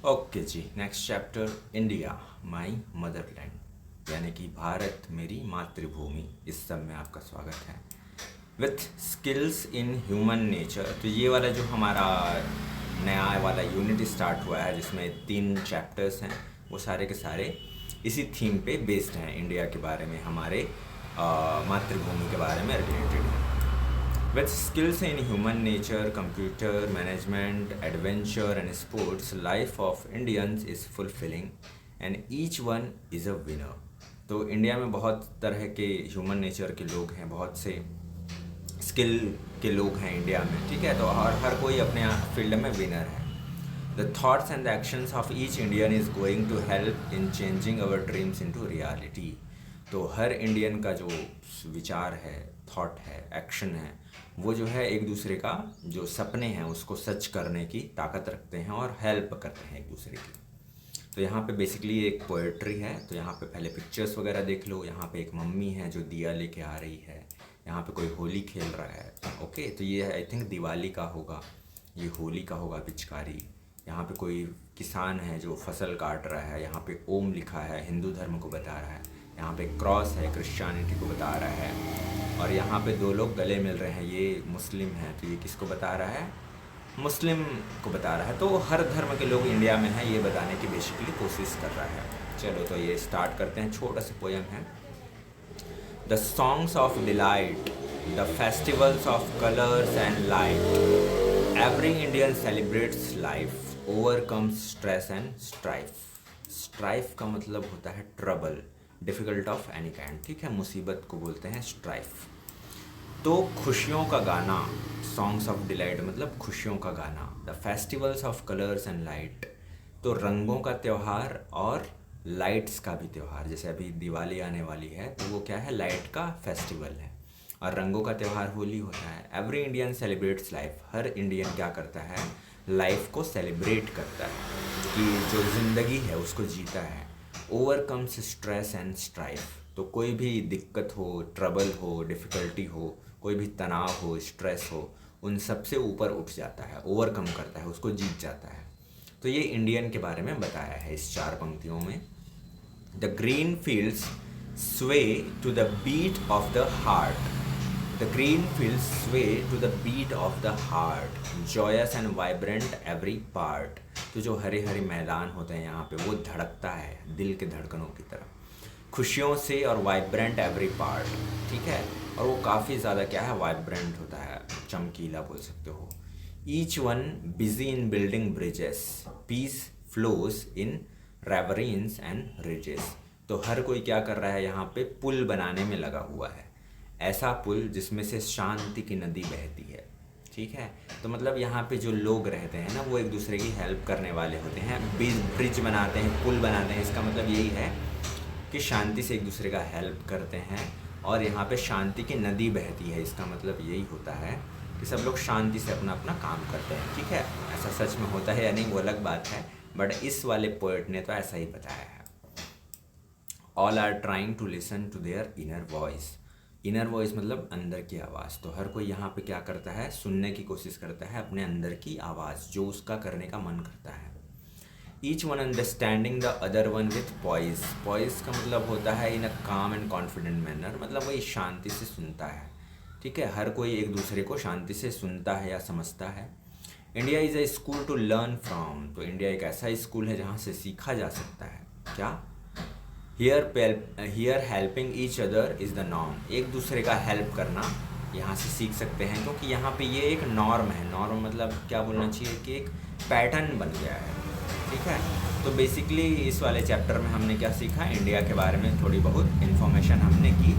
Okay ji, next chapter India my motherland, यानी कि भारत मेरी मातृभूमि। इस सब में आपका स्वागत है। With skills in human nature, तो ये वाला जो हमारा नया वाला यूनिट स्टार्ट हुआ है जिसमें 3 चैप्टर्स हैं, वो सारे के सारे इसी थीम पे बेस्ड हैं। इंडिया के बारे में, हमारे मातृभूमि के बारे में रिलेटेड है। With skills in human nature, computer management, adventure and sports, life of Indians is fulfilling and each one is a winner. तो इंडिया में बहुत तरह के ह्यूमन नेचर के लोग हैं, बहुत से स्किल के लोग हैं इंडिया में, ठीक है। तो हर कोई अपने फील्ड में विनर है। The thoughts and the actions of each Indian is going to help in changing our dreams into reality. तो हर इंडियन का जो विचार है, थॉट है, एक्शन है, वो जो है एक दूसरे का जो सपने हैं उसको सच करने की ताकत रखते हैं और हेल्प करते हैं एक दूसरे की। तो यहाँ पे बेसिकली एक पोएट्री है। तो यहाँ पे पहले पिक्चर्स वगैरह देख लो। यहाँ पे एक मम्मी है जो दिया लेके आ रही है। यहाँ पे कोई होली खेल रहा है। ओके, तो ये आई थिंक दिवाली का होगा, ये होली का होगा पिचकारी। यहाँ पे कोई किसान है जो फसल काट रहा है। यहाँ पे ओम लिखा है, हिंदू धर्म को बता रहा है। यहाँ पे क्रॉस है, क्रिश्चियनिटी को बता रहा है। और यहाँ पे 2 लोग गले मिल रहे हैं, ये मुस्लिम है। तो ये किसको बता रहा है? मुस्लिम को बता रहा है। तो हर धर्म के लोग इंडिया में हैं, ये बताने की बेसिकली कोशिश कर रहा है। चलो तो ये स्टार्ट करते हैं। छोटा सा पोएम है। The songs of delight, the festivals of colours and light, every Indian celebrates life, overcomes stress and strife. Strife का मतलब होता है trouble, difficult of any kind, ठीक है। मुसीबत को बोलते हैं स्ट्राइफ। तो खुशियों का गाना, सॉन्ग्स ऑफ डिलाइट मतलब खुशियों का गाना। The festivals of colours and light, तो रंगों का त्यौहार और लाइट्स का भी त्यौहार। जैसे अभी दिवाली आने वाली है तो वो क्या है? लाइट का फेस्टिवल है। और रंगों का त्यौहार होली होता है। एवरी इंडियन सेलिब्रेट्स लाइफ, हर इंडियन क्या करता है? लाइफ को सेलिब्रेट करता है कि जो ज़िंदगी है उसको जीता है। ओवरकम्स स्ट्रेस एंड स्ट्राइफ, तो कोई भी दिक्कत हो, ट्रबल हो, डिफ़िकल्टी हो, कोई भी तनाव हो, स्ट्रेस हो, उन सब से ऊपर उठ जाता है, ओवरकम करता है, उसको जीत जाता है। तो ये इंडियन के बारे में बताया है इस 4 पंक्तियों में। The green fields sway to the beat of the heart, the green fields sway to the beat of the heart, joyous and vibrant every part. तो जो हरे हरे मैदान होते हैं यहाँ पे, वो धड़कता है दिल के धड़कनों की तरह, खुशियों से, और वाइब्रेंट एवरी पार्ट, ठीक है। और वो काफ़ी ज़्यादा क्या है? वाइब्रेंट होता है, चमकीला बोल सकते हो। Each one busy in building bridges, peace flows in ravines and ridges. तो हर कोई क्या कर रहा है? यहाँ पे पुल बनाने में लगा हुआ है। ऐसा पुल जिसमें से शांति की नदी बहती है, ठीक है। तो मतलब यहाँ पे जो लोग रहते हैं ना, वो एक दूसरे की हेल्प करने वाले होते हैं। ब्रिज बनाते हैं, पुल बनाते हैं। इसका मतलब यही है कि शांति से एक दूसरे का हेल्प करते हैं। और यहाँ पे शांति की नदी बहती है, इसका मतलब यही होता है कि सब लोग शांति से अपना अपना काम करते हैं, ठीक है। ऐसा सच में होता है या नहीं वो अलग बात है, बट इस वाले पोएट ने तो ऐसा ही बताया है। All are trying to listen to their inner voice. Inner voice मतलब अंदर की आवाज़। तो हर कोई यहाँ पे क्या करता है? सुनने की कोशिश करता है अपने अंदर की आवाज़, जो उसका करने का मन करता है। Each one understanding the other one with poise. Poise का मतलब होता है इन अ काम एंड कॉन्फिडेंट मैनर, मतलब वही शांति से सुनता है, ठीक है। हर कोई एक दूसरे को शांति से सुनता है या समझता है। India is a school to learn from. तो इंडिया एक ऐसा स्कूल है जहाँ से सीखा जा सकता है। क्या? Here helping each other is the norm. एक दूसरे का हेल्प करना यहाँ से सीख सकते हैं, क्योंकि यहाँ पे ये एक नॉर्म है। नॉर्म मतलब क्या बोलना चाहिए कि एक पैटर्न बन गया है, ठीक है। तो बेसिकली इस वाले चैप्टर में हमने क्या सीखा? इंडिया के बारे में थोड़ी बहुत इन्फॉर्मेशन हमने की।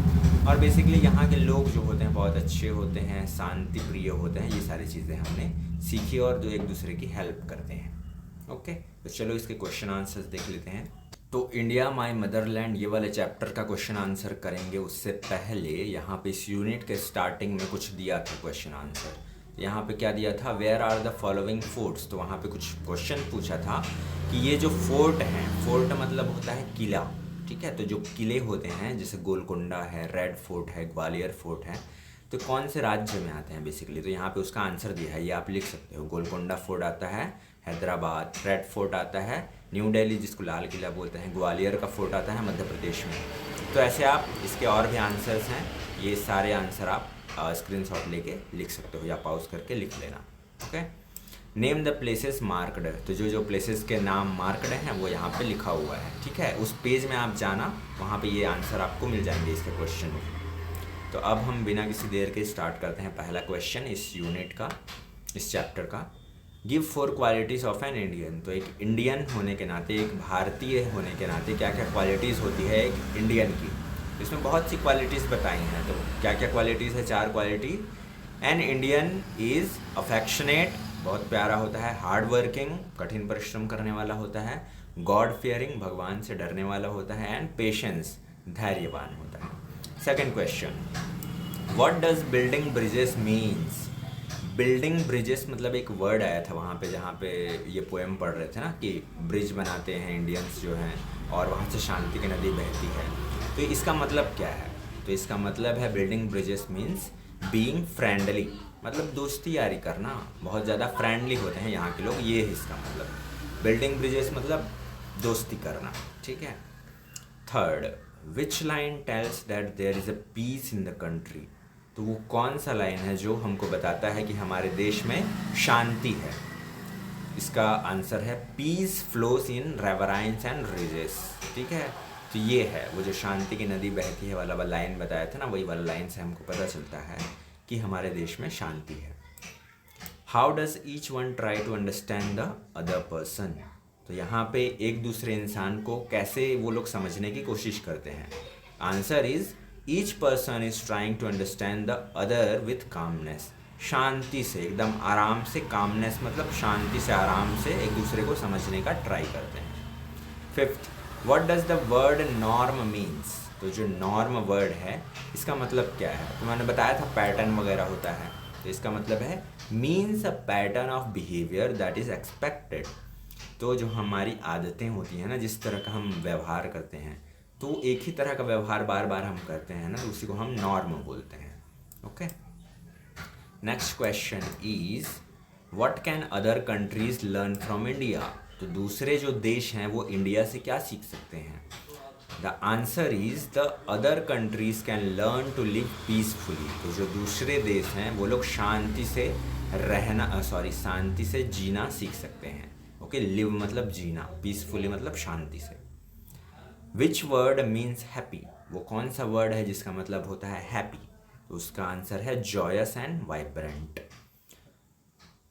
और बेसिकली यहाँ के लोग जो होते हैं बहुत अच्छे होते हैं, शांति प्रिय होते हैं। ये सारी चीज़ें हमने सीखी, और जो एक दूसरे की हेल्प करते हैं। ओके, तो चलो इसके क्वेश्चन आंसर्स देख लेते हैं। तो इंडिया माय मदरलैंड ये वाले चैप्टर का क्वेश्चन आंसर करेंगे। उससे पहले यहाँ पे इस यूनिट के स्टार्टिंग में कुछ दिया था क्वेश्चन आंसर। यहाँ पे क्या दिया था? Where are the following forts. तो वहाँ पे कुछ क्वेश्चन पूछा था कि ये जो फोर्ट हैं, फोर्ट मतलब होता है किला, ठीक है। तो जो किले होते हैं, जैसे गोलकुंडा है, रेड फोर्ट है, ग्वालियर फोर्ट है, तो कौन से राज्य में आते हैं बेसिकली? तो यहाँ पे उसका आंसर दिया है, ये आप लिख सकते हो। गोलकुंडा फोर्ट आता है हैदराबाद, रेड फोर्ट आता है न्यू दिल्ली जिसको लाल किला बोलते हैं, ग्वालियर का फोर्ट आता है मध्य प्रदेश में। तो ऐसे आप इसके और भी आंसर्स हैं, ये सारे आंसर आप स्क्रीनशॉट लेके लिख सकते हो या पॉज करके लिख लेना। Okay, name the places marked, तो जो प्लेसेस के नाम मार्कड हैं वो यहाँ पे लिखा हुआ है, ठीक है। उस पेज में आप जाना, वहाँ पे ये आंसर आपको मिल जाएंगे इसके क्वेश्चन में। तो अब हम बिना किसी देर के स्टार्ट करते हैं पहला क्वेश्चन इस यूनिट का, इस चैप्टर का। Give 4 qualities of an Indian, तो एक इंडियन होने के नाते, एक भारतीय होने के नाते क्या क्या क्वालिटीज़ होती है एक इंडियन की। इसमें बहुत सी क्वालिटीज़ बताई हैं, तो क्या क्या क्वालिटीज़ है? 4 quality. An Indian is affectionate, बहुत प्यारा होता है। हार्ड वर्किंग, कठिन परिश्रम करने वाला होता है। गॉड फियरिंग, भगवान से डरने वाला होता है। एंड पेशेंस, धैर्यवान होता है। Second question, what does building bridges means? Building bridges मतलब एक वर्ड आया था वहाँ पे, जहाँ पे ये पोएम पढ़ रहे थे ना कि ब्रिज बनाते हैं इंडियंस जो हैं और वहाँ से शांति की नदी बहती है। तो इसका मतलब क्या है? तो इसका मतलब है building bridges means being friendly, मतलब दोस्ती यारी करना, बहुत ज़्यादा फ्रेंडली होते हैं यहाँ के लोग, ये है इसका मतलब। बिल्डिंग ब्रिजेस मतलब दोस्ती करना, ठीक है। Third, which line tells that there is a peace in the country? तो वो कौन सा लाइन है जो हमको बताता है कि हमारे देश में शांति है? इसका आंसर है peace flows in riverines and ridges, ठीक है। तो ये है वो जो शांति की नदी बहती है वाला लाइन बताया था ना, वही वाला लाइन से हमको पता चलता है कि हमारे देश में शांति है। How does each one try to understand the other person? तो यहाँ पे एक दूसरे इंसान को कैसे वो लोग समझने की कोशिश करते हैं? Answer is each person is trying to understand the other with calmness, शांति से, एकदम आराम से। कामनेस मतलब शांति से, आराम से एक दूसरे को समझने का ट्राई करते हैं। Fifth, what does the word norm means? तो जो नॉर्म वर्ड है इसका मतलब क्या है? तो मैंने बताया था पैटर्न वगैरह होता है, तो इसका मतलब है means a pattern of behaviour that is expected. तो जो हमारी आदतें होती हैं ना, जिस तरह का हम व्यवहार करते हैं, तो एक ही तरह का व्यवहार बार बार हम करते हैं ना, तो उसी को हम नॉर्म बोलते हैं। Okay, next question is what can other countries learn from India? तो दूसरे जो देश हैं वो इंडिया से क्या सीख सकते हैं? The answer is the other countries can learn to live peacefully. तो जो दूसरे देश हैं वो लोग शांति से रहना, शांति से जीना सीख सकते हैं। ओके, लिव मतलब जीना, पीसफुली मतलब शांति से। Which word means happy? वो कौन सा वर्ड है जिसका मतलब होता है हैप्पी? तो उसका आंसर है joyous and vibrant.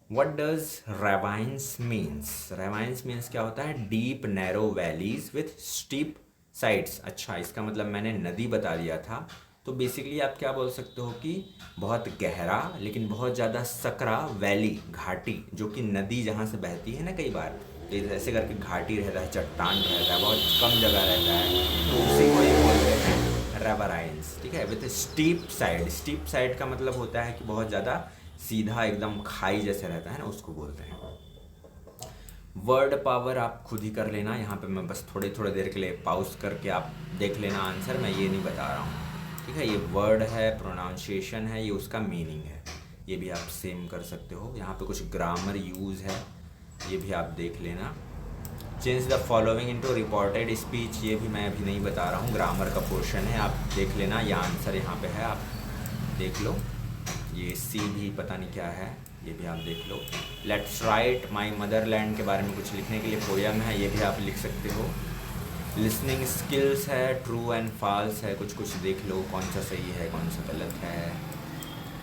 What does ravines means? Ravines means क्या होता है? Deep narrow valleys with steep sides. अच्छा, इसका मतलब मैंने नदी बता दिया था, तो बेसिकली आप क्या बोल सकते हो कि बहुत गहरा लेकिन बहुत ज़्यादा सकरा वैली, घाटी, जो कि नदी जहाँ से बहती है ना, कई बार तो ऐसे करके घाटी रहता है, चट्टान रहता है, बहुत कम जगह रहता है, तो उसी को ये बोलते हैं रेवराइन्स, ठीक है। With steep side, steep side का मतलब होता है कि बहुत ज़्यादा सीधा एकदम खाई जैसे रहता है ना, उसको बोलते हैं। वर्ड पावर आप खुद ही कर लेना, यहाँ पे मैं बस थोड़ी देर के लिए पॉज करके आप देख लेना आंसर, मैं ये नहीं बता रहा हूँ, ठीक है। ये वर्ड है, प्रोनाउंसिएशन है, ये उसका मीनिंग है, ये भी आप सेम कर सकते हो। यहाँ पे कुछ ग्रामर यूज़ है, ये भी आप देख लेना। Change the following into reported speech, ये भी मैं अभी नहीं बता रहा हूँ, ग्रामर का पोर्शन है, आप देख लेना। ये आंसर यहाँ पे है, आप देख लो। ये सी भी पता नहीं क्या है, ये भी आप देख लो। लेट्स राइट माई मदरलैंड के बारे में कुछ लिखने के लिए पोयम है, ये भी आप लिख सकते हो। लिसनिंग स्किल्स है, ट्रू एंड फॉल्स है, कुछ देख लो कौन सा सही है कौन सा गलत है।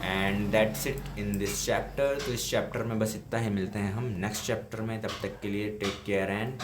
And that's it in this chapter. तो इस चैप्टर में बस इतना ही, मिलते हैं हम नेक्स्ट चैप्टर में, तब तक के लिए टेक केयर एंड